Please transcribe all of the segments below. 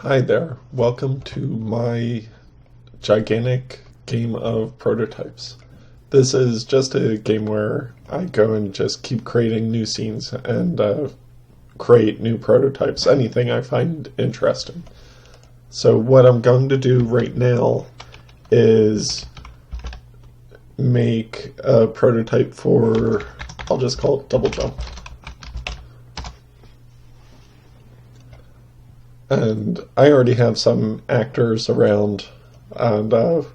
Hi there, welcome to my gigantic game of prototypes. This is just a game where I go and just keep creating new scenes and create new prototypes, anything I find interesting. So what I'm going to do right now is make a prototype for, I'll just call it double jump. And I already have some actors around, and the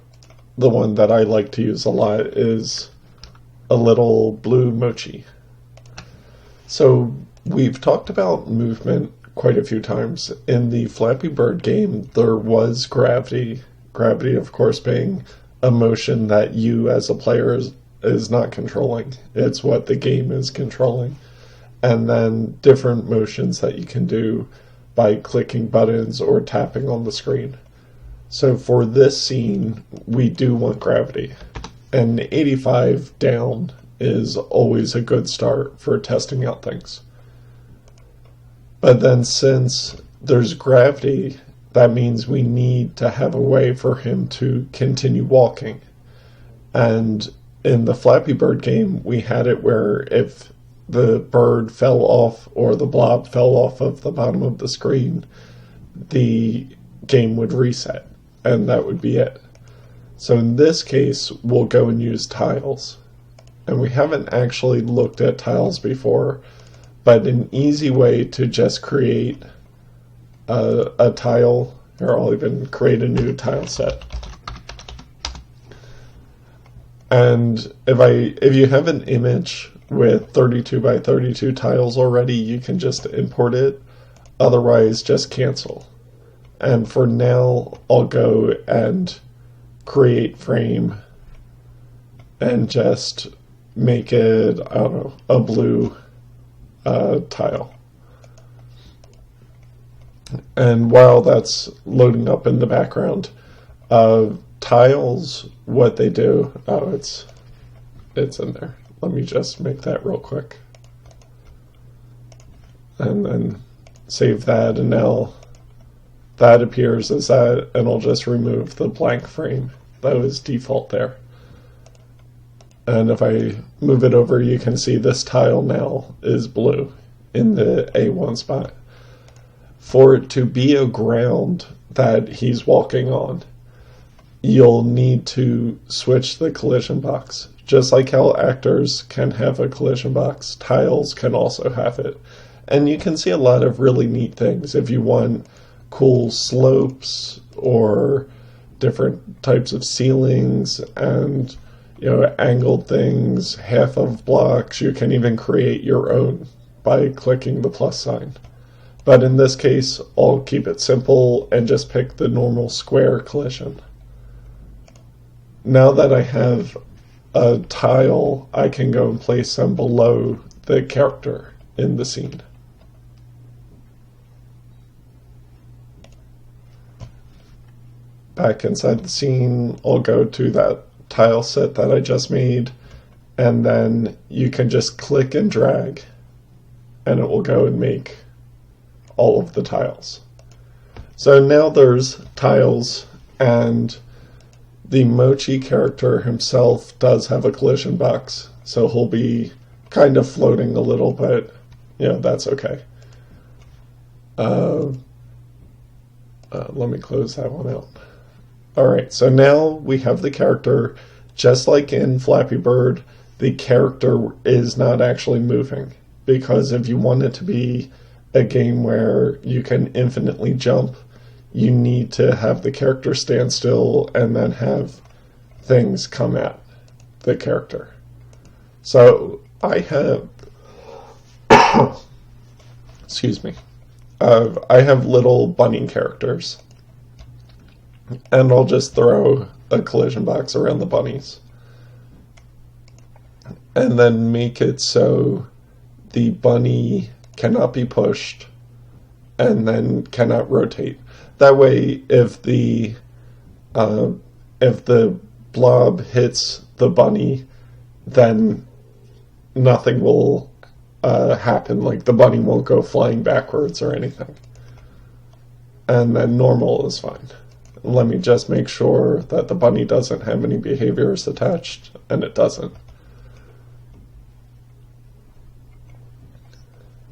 one that I like to use a lot is a little blue mochi. So we've talked about movement quite a few times. In the Flappy Bird game, there was gravity. Gravity, of course, being a motion that you as a player is not controlling. It's what the game is controlling. And then different motions that you can do by clicking buttons or tapping on the screen. So for this scene, we do want gravity. And 85 down is always a good start for testing out things. But then since there's gravity, that means we need to have a way for him to continue walking. And in the Flappy Bird game, we had it where if the bird fell off or the blob fell off of the bottom of the screen, the game would reset, and that would be it. So in this case, we'll go and use tiles. And we haven't actually looked at tiles before, but an easy way to just create a tile, or I'll even create a new tile set. And if you have an image with 32 by 32 tiles already, you can just import it. Otherwise, just cancel. And for now, I'll go and create frame and just make it, I don't know, a blue tile. And while that's loading up in the background, tiles, what they do, it's in there. Let me just make that real quick. And then save that, and now that appears as that, and I'll just remove the blank frame that was default there. And if I move it over, you can see this tile now is blue in the A1 spot. For it to be a ground that he's walking on, you'll need to switch the collision box. Just like how actors can have a collision box, tiles can also have it. And you can see a lot of really neat things. If you want cool slopes or different types of ceilings and angled things, half of blocks, you can even create your own by clicking the plus sign. But in this case, I'll keep it simple and just pick the normal square collision. Now that I have a tile, I can go and place them below the character in the scene. Back inside the scene, I'll go to that tile set that I just made, and then you can just click and drag, and it will go and make all of the tiles. So now there's tiles, and the Mochi character himself does have a collision box, so he'll be kind of floating a little, but that's okay. Let me close that one out. Alright, so now we have the character. Just like in Flappy Bird, the character is not actually moving, because if you want it to be a game where you can infinitely jump, you need to have the character stand still and then have things come at the character. So I have, excuse me, I have little bunny characters, and I'll just throw a collision box around the bunnies and then make it so the bunny cannot be pushed and then cannot rotate. That way, if the blob hits the bunny, then nothing will happen. Like the bunny won't go flying backwards or anything. and then normal is fine. Let me just make sure that the bunny doesn't have any behaviors attached, and it doesn't.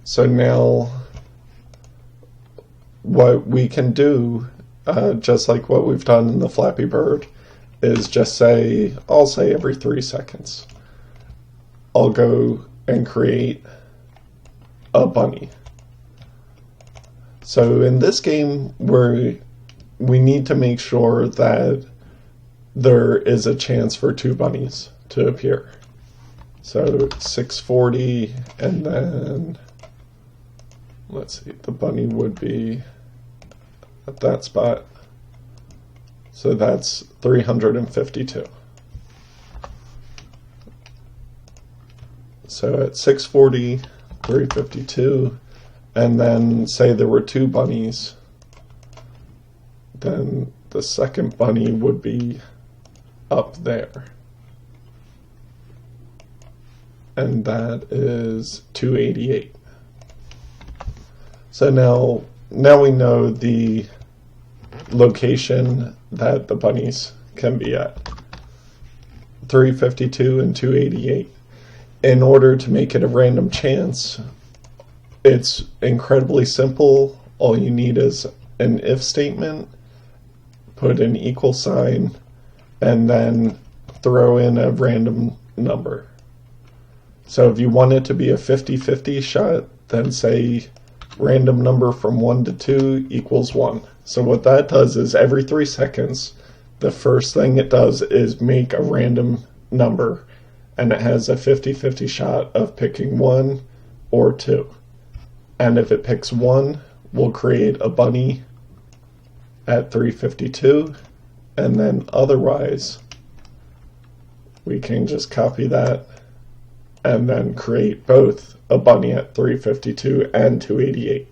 So now what we can do, just like what we've done in the Flappy Bird, is just say, I'll say every 3 seconds, I'll go and create a bunny. So in this game, we need to make sure that there is a chance for 2 bunnies to appear. So 640, and then, let's see, the bunny would be at that spot. So that's 352. So at 640, 352, and then say there were 2 bunnies, then the second bunny would be up there. And that is 288. So now we know the location that the bunnies can be at. 352 and 288. In order to make it a random chance, it's incredibly simple. All you need is an if statement, put an equal sign, and then throw in a random number. So if you want it to be a 50-50 shot, then say random number from 1 to 2 equals 1. So what that does is every 3 seconds, the first thing it does is make a random number, and it has a 50-50 shot of picking 1 or 2. And if it picks 1, we'll create a bunny at 352, and then otherwise we can just copy that and then create both a bunny at 352 and 288.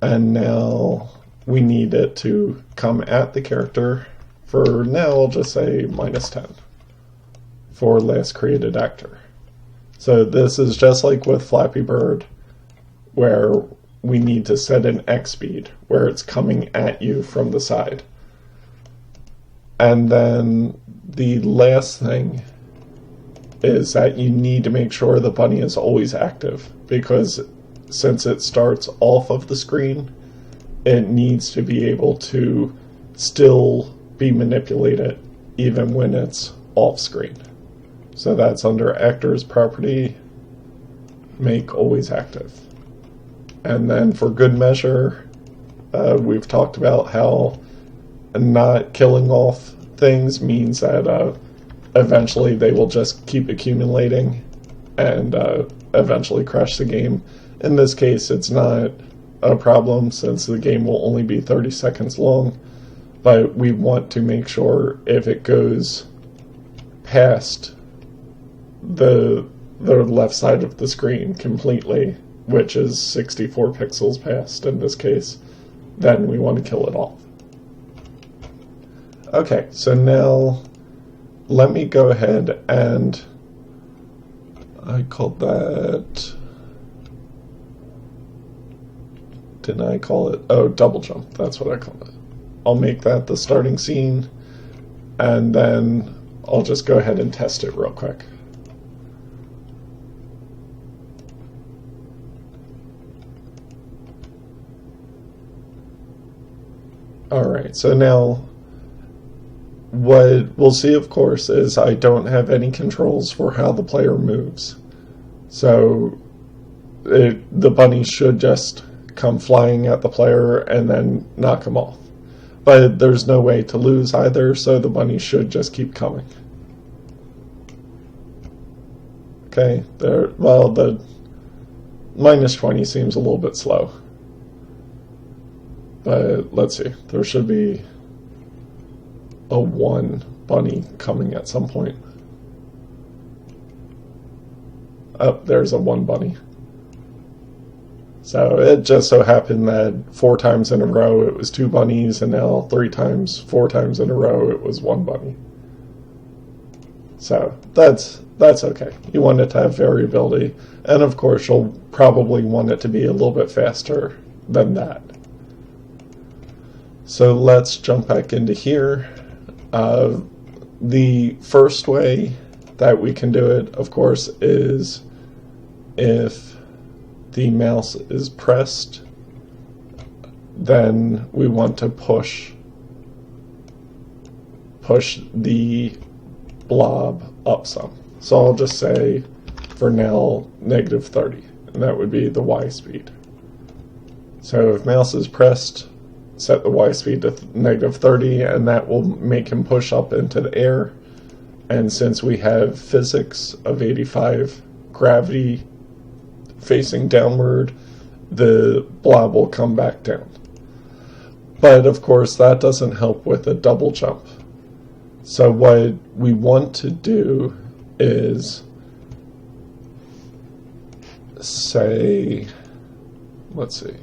And now we need it to come at the character. For now, I'll just say -10 for last created actor. So this is just like with Flappy Bird, where we need to set an X speed, where it's coming at you from the side. And then the last thing is that you need to make sure the bunny is always active, because since it starts off of the screen, it needs to be able to still be manipulated even when it's off screen. So that's under Actors Property, make always active. And then for good measure, we've talked about how not killing off things means that eventually they will just keep accumulating and eventually crash the game. In this case, it's not a problem since the game will only be 30 seconds long, but we want to make sure if it goes past the left side of the screen completely, which is 64 pixels past in this case, then we want to kill it off. Okay, so now let me go ahead and I called that, didn't I call it? Oh, double jump, that's what I called it. I'll make that the starting scene, and then I'll just go ahead and test it real quick. Alright, so now what we'll see, of course, is I don't have any controls for how the player moves. So the bunny should just come flying at the player and then knock him off. But there's no way to lose either, so the bunny should just keep coming. Okay, there. Well, the -20 seems a little bit slow. But let's see, there should be a 1 bunny coming at some point. Oh, there's a 1 bunny. So it just so happened that 4 times in a row it was 2 bunnies, and now 4 times in a row it was 1 bunny. So that's okay. You want it to have variability, and of course you'll probably want it to be a little bit faster than that. So let's jump back into here. The first way that we can do it, of course, is if the mouse is pressed, then we want to push the blob up some. So I'll just say, for now, -30, and that would be the Y speed. So if mouse is pressed, set the Y speed to -30, and that will make him push up into the air. And since we have physics of 85, gravity facing downward, the blob will come back down. But of course that doesn't help with a double jump. So what we want to do is say, let's see,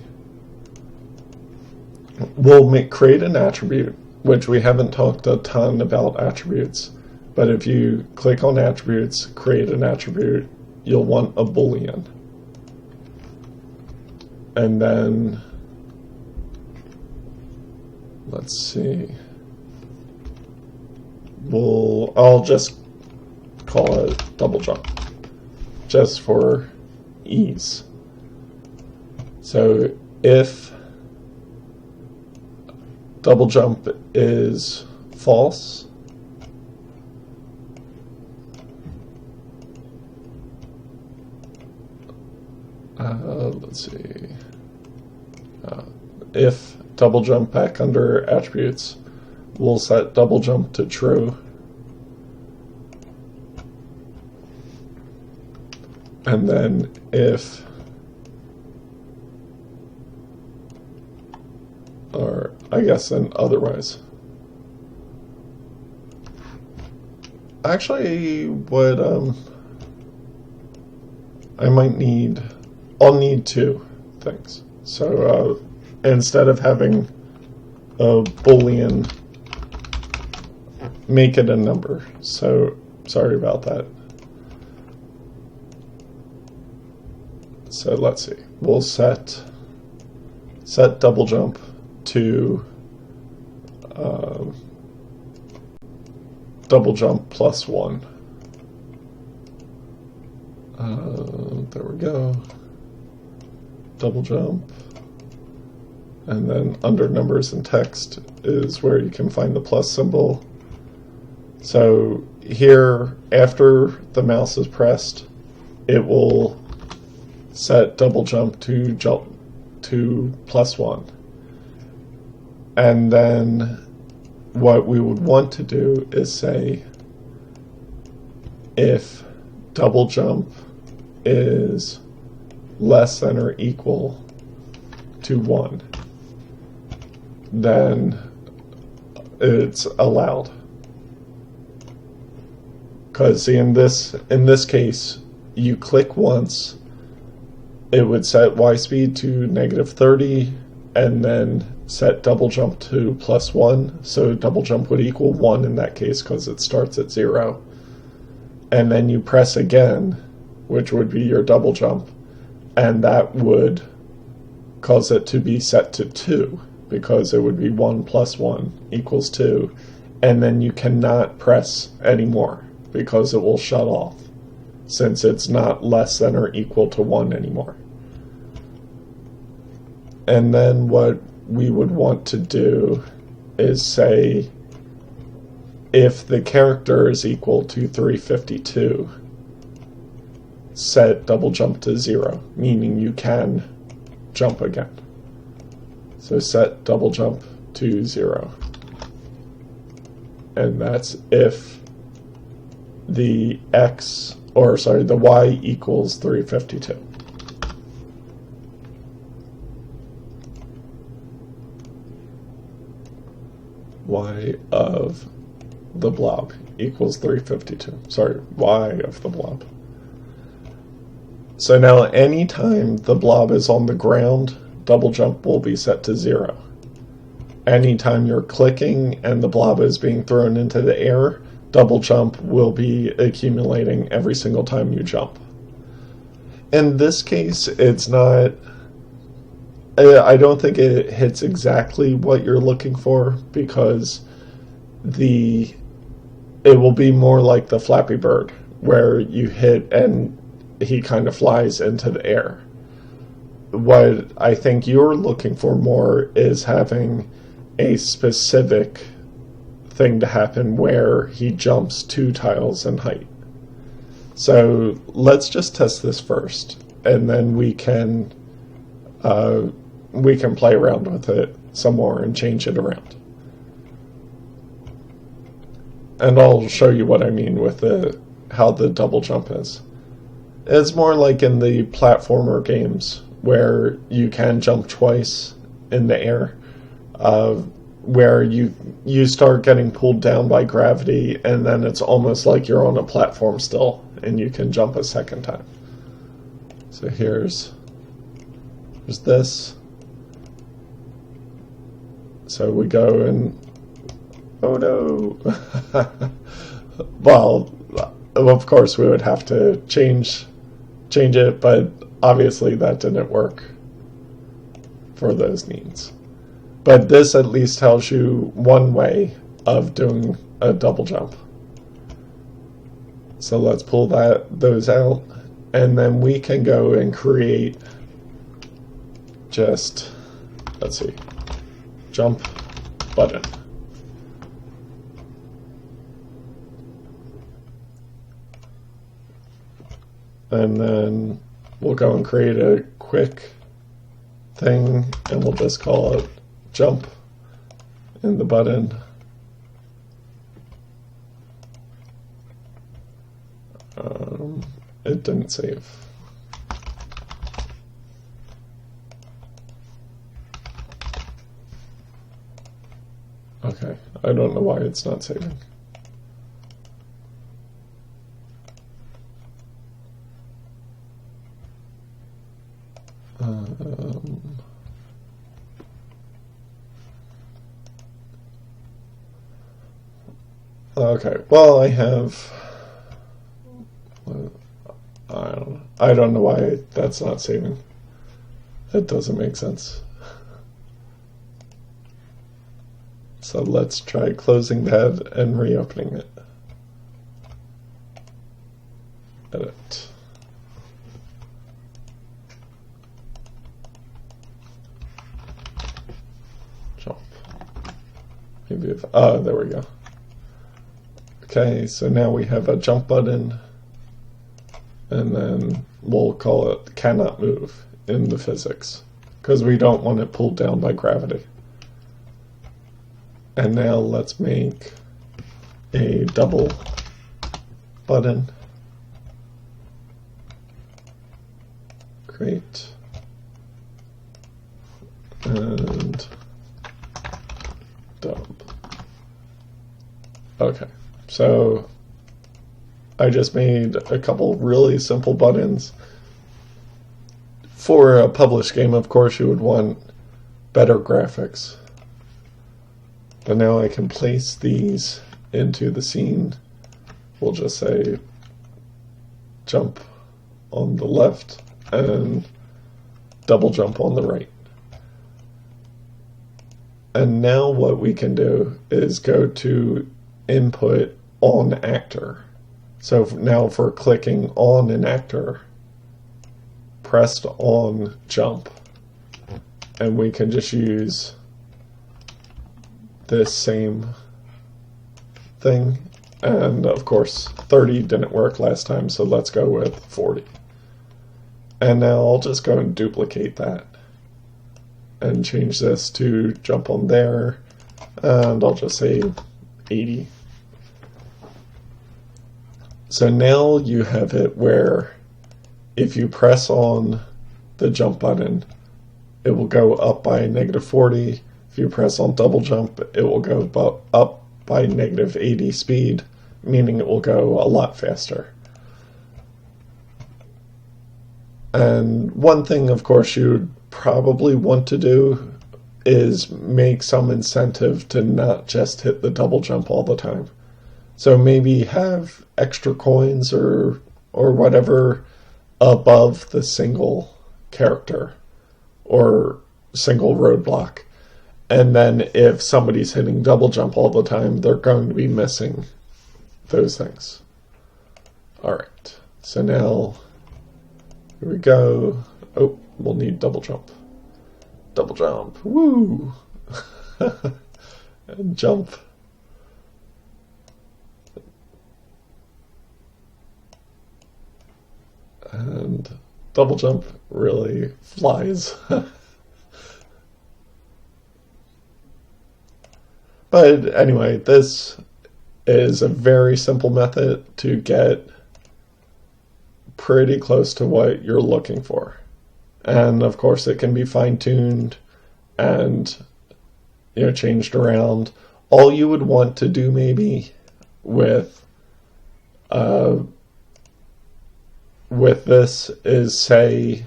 we'll create an attribute, which we haven't talked a ton about attributes, but if you click on attributes, create an attribute, you'll want a boolean. And then, let's see, I'll just call it double jump, just for ease. So if double jump is false, let's see, if double jump back under attributes, we'll set double jump to true. And then if, or I guess then otherwise. Actually, what I'll need two things. So instead of having a boolean, make it a number. So sorry about that. So let's see, we'll set double jump to double jump +1. There we go. Double jump. And then under numbers and text is where you can find the plus symbol. So here, after the mouse is pressed, it will set double jump to +1. And then what we would want to do is say, if double jump is less than or equal to 1, then it's allowed. Because see, in this case, you click once, it would set Y speed to -30, and then set double jump to +1, so double jump would equal 1 in that case because it starts at 0. And then you press again, which would be your double jump, and that would cause it to be set to 2, because it would be 1 + 1 = 2, and then you cannot press anymore because it will shut off, since it's not less than or equal to 1 anymore. And then what we would want to do is say, if the character is equal to 352, set double jump to 0, meaning you can jump again. So set double jump to 0. And that's if the the Y equals 352. Y of the blob equals 352. Sorry, Y of the blob. So now anytime the blob is on the ground, double jump will be set to 0. Anytime you're clicking and the blob is being thrown into the air, double jump will be accumulating every single time you jump. In this case, it's not I don't think it hits exactly what you're looking for, because the it will be more like the Flappy Bird, where you hit and he kind of flies into the air. What I think you're looking for more is having a specific thing to happen where he jumps 2 tiles in height. So let's just test this first, and then we can play around with it some more and change it around. And I'll show you what I mean with how the double jump is. It's more like in the platformer games where you can jump twice in the air, where you start getting pulled down by gravity, and then it's almost like you're on a platform still, and you can jump a second time. So here's this. So we go and, oh no. Well, of course we would have to change it, but obviously that didn't work for those needs. But this at least tells you one way of doing a double jump. So let's pull those out, and then we can go and create just, let's see, jump button. And then we'll go and create a quick thing, and we'll just call it jump in the button. It didn't save. Okay, I don't know why it's not saving. Okay, well, I don't know why that's not saving. That doesn't make sense. So let's try closing that and reopening it. Edit. Jump. Maybe if, there we go. Okay, so now we have a jump button, and then we'll call it cannot move in the physics, because we don't want it pulled down by gravity. And now let's make a double button. Create. And dump. Okay, so I just made a couple really simple buttons. For a published game, of course, you would want better graphics. But now I can place these into the scene. We'll just say jump on the left and double jump on the right. And now what we can do is go to input on actor. So now for clicking on an actor, pressed on jump, and we can just use this same thing. And of course 30 didn't work last time, so let's go with 40. And now I'll just go and duplicate that and change this to jump on there, and I'll just say 80. So now you have it where if you press on the jump button, it will go up by -40. If you press on double jump, it will go up by -80 speed, meaning it will go a lot faster. And one thing, of course, you'd probably want to do is make some incentive to not just hit the double jump all the time. So maybe have extra coins or whatever above the single character, or single roadblock. And then if somebody's hitting double jump all the time, they're going to be missing those things. All right, so now here we go. Oh, we'll need double jump. Double jump, woo! And jump. And double jump really flies. But anyway, this is a very simple method to get pretty close to what you're looking for. And of course it can be fine-tuned and changed around. All you would want to do maybe with this is say,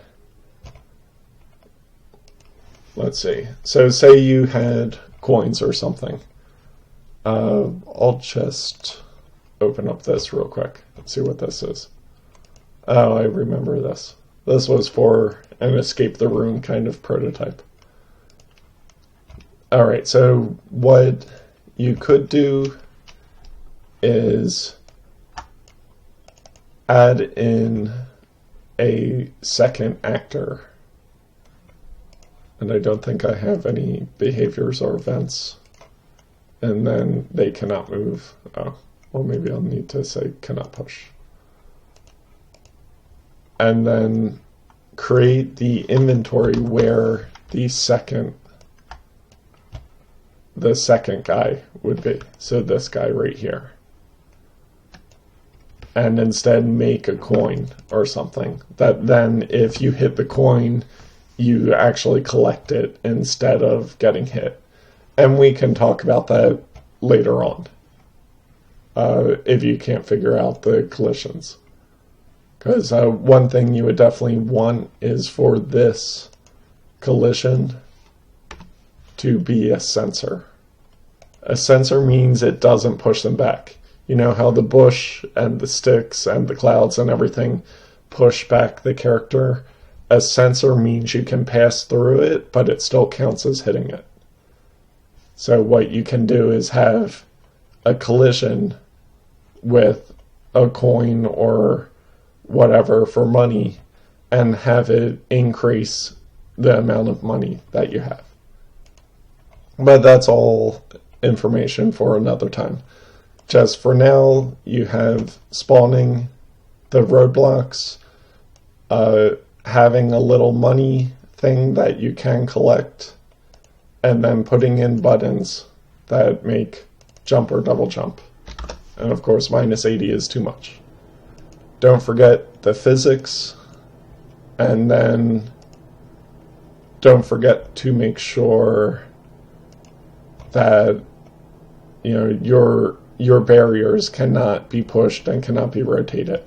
let's see, so say you had coins or something. I'll just open up this real quick. Let's see what this is. Oh, I remember this. This was for an escape the room kind of prototype. All right, so what you could do is add in a second actor. And I don't think I have any behaviors or events. And then they cannot move. Oh, well, maybe I'll need to say cannot push. And then create the inventory where the second guy would be. So this guy right here. And instead make a coin or something. That then if you hit the coin, you actually collect it instead of getting hit. And we can talk about that later on, if you can't figure out the collisions. Because one thing you would definitely want is for this collision to be a sensor. A sensor means it doesn't push them back. You know how the bush and the sticks and the clouds and everything push back the character? A sensor means you can pass through it, but it still counts as hitting it. So what you can do is have a collision with a coin or whatever for money and have it increase the amount of money that you have. But that's all information for another time. Just for now, you have spawning the roadblocks, having a little money thing that you can collect, and then putting in buttons that make jump or double jump. And of course, -80 is too much. Don't forget the physics, and then don't forget to make sure that your barriers cannot be pushed and cannot be rotated.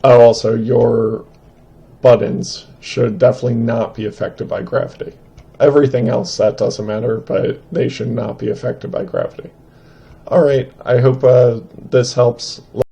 Oh, also, your buttons should definitely not be affected by gravity. Everything else, that doesn't matter, but they should not be affected by gravity. All right, I hope this helps.